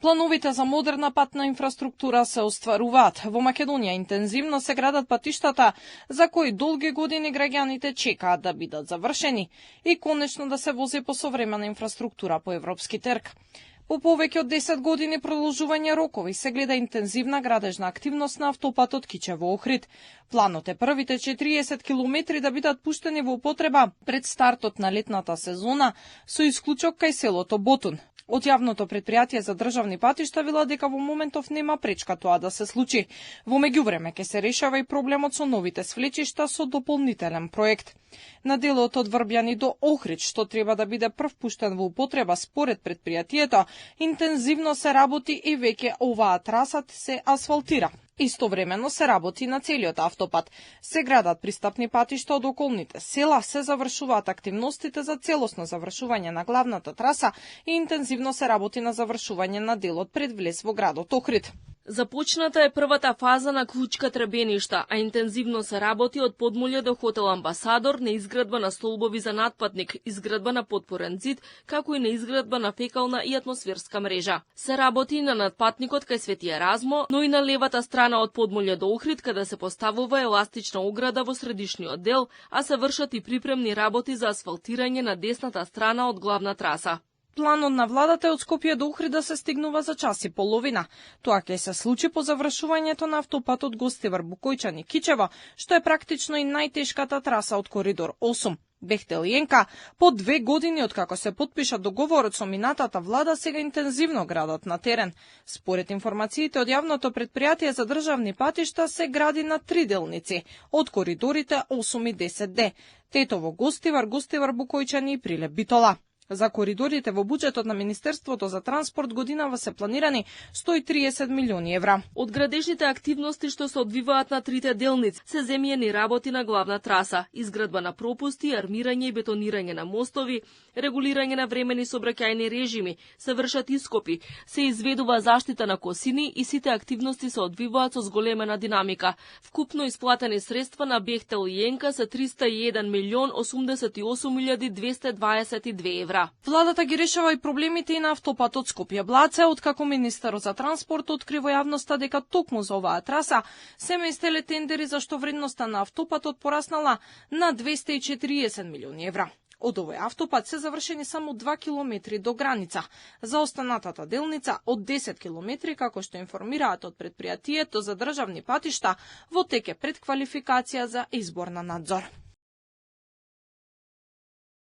Плановите за модерна патна инфраструктура се остваруваат. Во Македонија интензивно се градат патиштата за кои долги години граѓаните чекаат да бидат завршени и конечно да се вози по современа инфраструктура по европски терк. По повеќе од 10 години продолжување рокови се гледа интензивна градежна активност на автопатот Кичево-Охрид. Планот е првите 40 километри да бидат пуштени во употреба пред стартот на летната сезона со исклучок кај селото Ботун. Од јавното предпријатие за државни патишта вела дека во моментов нема пречка тоа да се случи. Во меѓувреме ќе се решава и проблемот со новите свлечишта со дополнителен проект. На делот од Врбјани до Охрид, што треба да биде прв пуштен во употреба според предпријатието, интензивно се работи и веќе оваа трасат се асфалтира. Истовремено се работи на целиот автопат. Се градат пристапни патишта од околните села, се завршуваат активностите за целосно завршување на главната траса и интензивно се работи на завршување на делот пред влез во градот Охрид. Започната е првата фаза на Клучка Требеништа, а интензивно се работи од подмолје до хотел Амбасадор, на изградба на столбови за надпатник, изградба на подпорен зид, како и на изградба на фекална и атмосферска мрежа. Се работи на надпатникот кај Свети Еразмо, но и на левата страна од подмолје до Охрид, каде се поставува еластична ограда во средишниот дел, а се вршат и припремни работи за асфалтирање на десната страна од главна траса. Планот на владата е од Скопје до Охрид да се стигнува за час и половина. Тоа ќе се случи по завршувањето на автопатот Гостивар Букојчани Кичево, што е практично и најтешката траса од коридор 8. Бехтел и Енка, по 2 години откако се потпиша договорот со минатата влада, сега интензивно градат на терен. Според информациите од јавното предпријатие за државни патишта се гради на 3 делници, од коридорите 8 и 10D. Тетово Гостивар, Гостивар Букојчани и Прилеп Битола. За коридорите во буџетот на Министерството за транспорт годинава се планирани 130 милиони евра. Од градежните активности што се одвиваат на 3 делници се земјени работи на главна траса, изградба на пропусти, армирање и бетонирање на мостови, регулирање на времени сообраќајни режими, се вршат ископи, се изведува заштита на косини и сите активности се одвиваат со зголемена динамика. Вкупно исплатени средства на Бехтел и Енка се 301 милион 88.222 евра. Владата ги решава и проблемите и на автопатот Скопје-Блаце, откако министерот за транспорт откри во јавноста дека токму за оваа траса се местеле тендери за што вредноста на автопатот пораснала на 240 милиони евра. Од овој автопат се завршени само 2 километри до граница. За останатата делница од 10 километри, како што информираат од предпријатието за државни патишта, во тек е предквалификација за избор на надзор.